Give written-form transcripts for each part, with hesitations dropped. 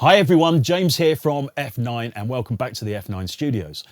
Hi everyone, James here from F9 and welcome back to the F9 studios.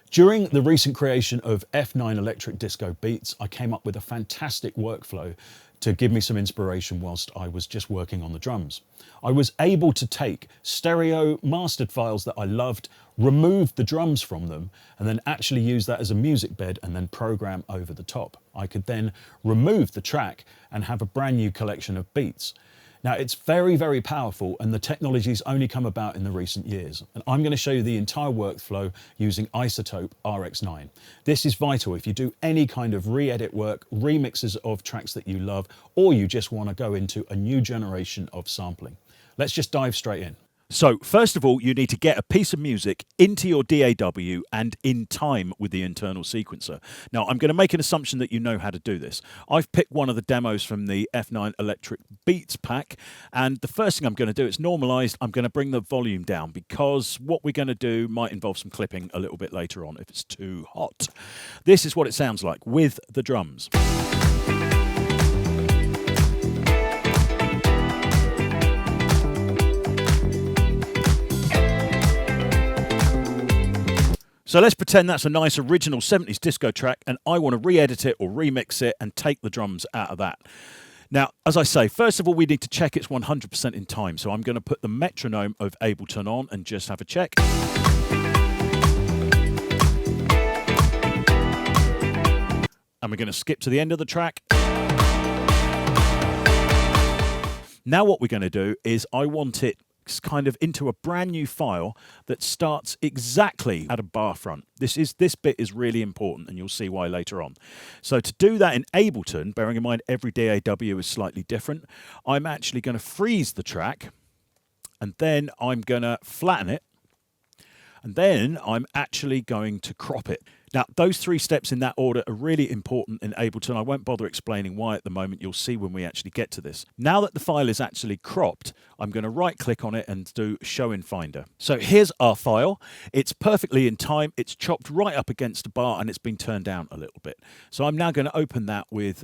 During the recent creation of F9 Electric Disco Beats, I came up with a fantastic workflow to give me some inspiration whilst I was just working on the drums. I was able to take stereo mastered files that I loved, remove the drums from them, and then actually use that as a music bed and then program over the top. I could then remove the track and have a brand new collection of beats. Now it's very, very powerful and the technology's only come about in the recent years. And I'm going to show you the entire workflow using Izotope RX9. This is vital if you do any kind of re-edit work, remixes of tracks that you love, or you just want to go into a new generation of sampling. Let's just dive straight in. So first of all, you need to get a piece of music into your DAW and in time with the internal sequencer. Now, I'm going to make an assumption that you know how to do this. I've picked one of the demos from the F9 Electric Beats pack, and the first thing I'm going to do, it's normalized, I'm going to bring the volume down because what we're going to do might involve some clipping a little bit later on if it's too hot. This is what it sounds like with the drums. So let's pretend that's a nice original 70s disco track and I want to re-edit it or remix it and take the drums out of that. Now, as I say, first of all, we need to check it's 100% in time. So I'm going to put the metronome of Ableton on and just have a check. And we're going to skip to the end of the track. Now what we're going to do is I want it kind of into a brand new file that starts exactly at a bar front. This bit is really important and you'll see why later on. So to do that in Ableton, bearing in mind every DAW is slightly different, I'm actually going to freeze the track and then I'm going to flatten it and then I'm actually going to crop it. Now, those three steps in that order are really important in Ableton. I won't bother explaining why at the moment. You'll see when we actually get to this. Now that the file is actually cropped, I'm going to right-click on it and do Show in Finder. So here's our file. It's perfectly in time. It's chopped right up against a bar and it's been turned down a little bit. So I'm now going to open that with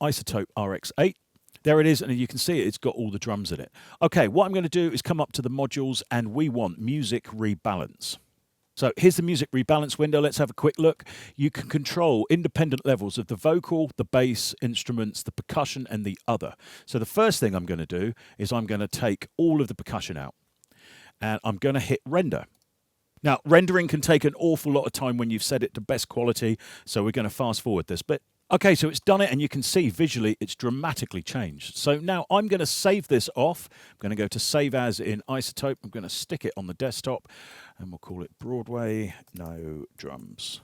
Izotope RX8. There it is, and you can see it's got all the drums in it. Okay, what I'm going to do is come up to the modules and we want Music Rebalance. So here's the music rebalance window. Let's have a quick look. You can control independent levels of the vocal, the bass, instruments, the percussion, and the other. So the first thing I'm going to do is I'm going to take all of the percussion out and I'm going to hit render. Now, rendering can take an awful lot of time when you've set it to best quality. So we're going to fast forward this bit. Okay, so it's done it and you can see visually it's dramatically changed. So now I'm going to save this off. I'm going to go to Save As in Izotope. I'm going to stick it on the desktop and we'll call it Broadway No Drums.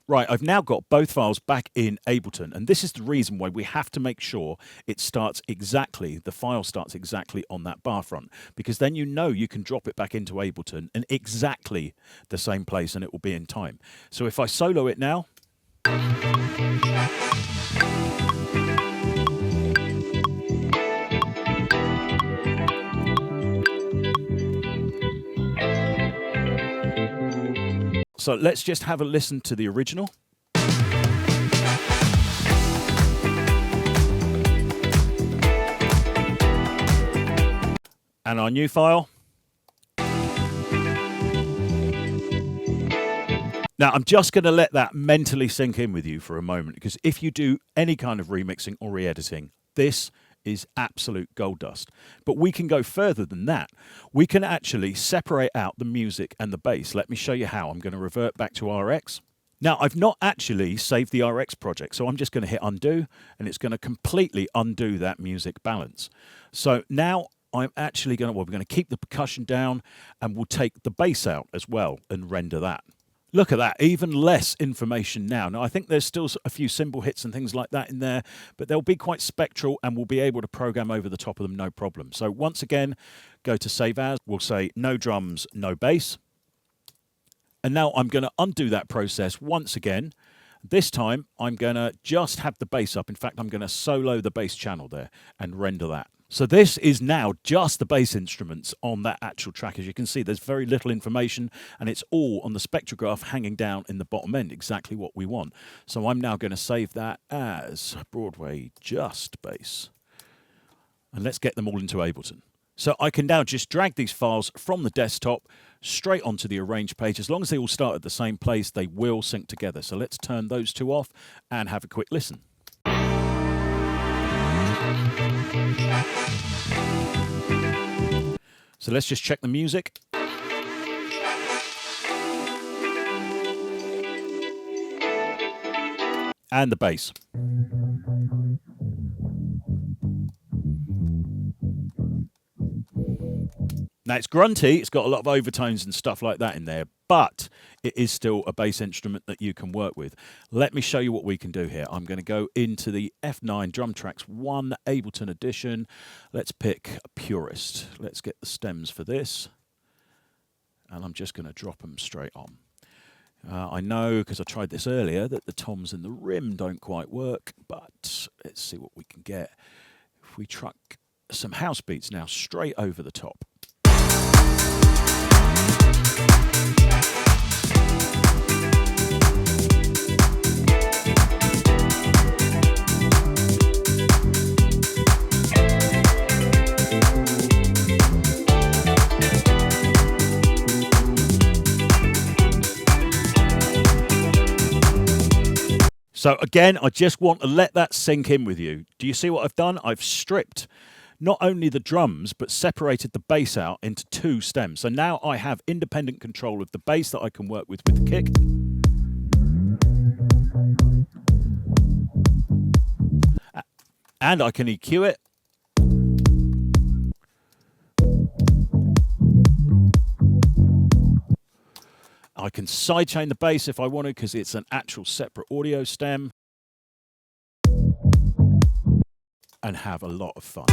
Right, I've now got both files back in Ableton, and this is the reason why we have to make sure it starts exactly, the file starts exactly on that bar front, because then you know you can drop it back into Ableton in exactly the same place and it will be in time. So if I solo it now, so let's just have a listen to the original. And our new file. Now, I'm just going to let that mentally sink in with you for a moment, because if you do any kind of remixing or re-editing, this is absolute gold dust. But we can go further than that. We can actually separate out the music and the bass. Let me show you how. I'm going to revert back to RX. Now, I've not actually saved the RX project, so I'm just going to hit undo, and it's going to completely undo that music balance. So now I'm actually going to, well, we're going to keep the percussion down, and we'll take the bass out as well and render that. Look at that, even less information now. Now, I think there's still a few cymbal hits and things like that in there, but they'll be quite spectral and we'll be able to program over the top of them, no problem. So once again, go to Save As. We'll say no drums, no bass. And now I'm going to undo that process once again. This time, I'm going to just have the bass up. In fact, I'm going to solo the bass channel there and render that. So this is now just the bass instruments on that actual track. As you can see, there's very little information and it's all on the spectrograph hanging down in the bottom end, exactly what we want. So I'm now going to save that as Broadway just bass. And let's get them all into Ableton. So I can now just drag these files from the desktop straight onto the arrange page. As long as they all start at the same place, they will sync together. So let's turn those two off and have a quick listen. So let's just check the music. And the bass. Now it's grunty, it's got a lot of overtones and stuff like that in there, but it is still a bass instrument that you can work with. Let me show you what we can do here. I'm going to go into the F9 Drum Tracks 1 Ableton Edition. Let's pick a Purist. Let's get the stems for this. And I'm just going to drop them straight on. I know, because I tried this earlier, that the toms in the rim don't quite work, but let's see what we can get. If we truck some house beats now straight over the top. So again, I just want to let that sink in with you. Do you see what I've done? I've stripped not only the drums, but separated the bass out into two stems. So now I have independent control of the bass that I can work with the kick. And I can EQ it. I can sidechain the bass if I want to, because it's an actual separate audio stem. And have a lot of fun.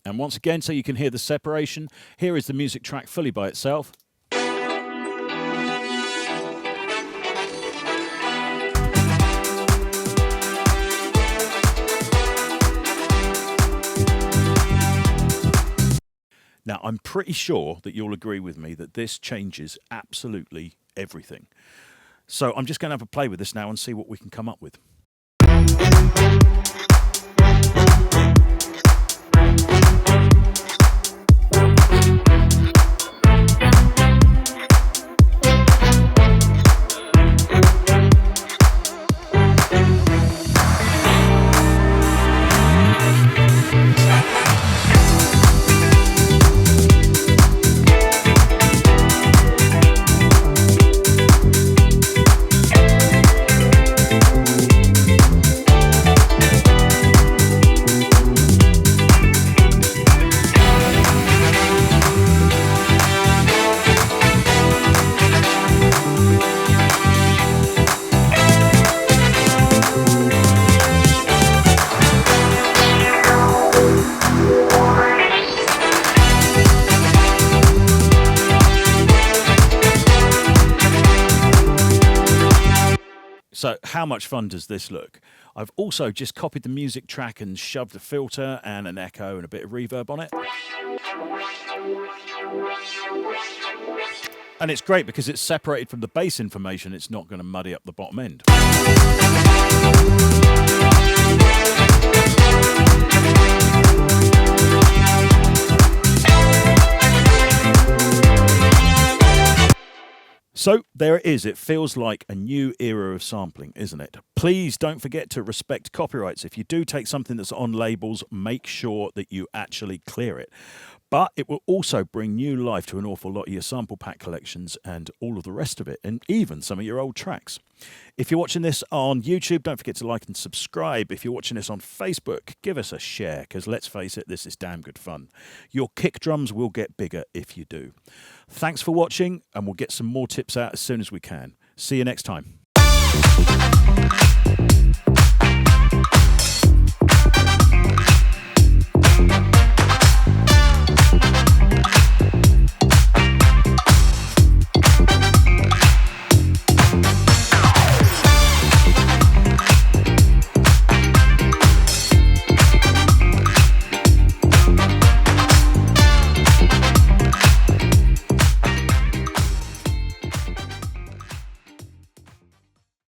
And once again, so you can hear the separation, here is the music track fully by itself. Now, I'm pretty sure that you'll agree with me that this changes absolutely everything. So I'm just going to have a play with this now and see what we can come up with. So how much fun does this look? I've also just copied the music track and shoved a filter and an echo and a bit of reverb on it. And it's great because it's separated from the bass information. It's not going to muddy up the bottom end. So there it is. It feels like a new era of sampling, isn't it? Please don't forget to respect copyrights. If you do take something that's on labels, make sure that you actually clear it. But it will also bring new life to an awful lot of your sample pack collections and all of the rest of it, and even some of your old tracks. If you're watching this on YouTube, don't forget to like and subscribe. If you're watching this on Facebook, give us a share, because let's face it, this is damn good fun. Your kick drums will get bigger if you do. Thanks for watching, and we'll get some more tips out as soon as we can. See you next time.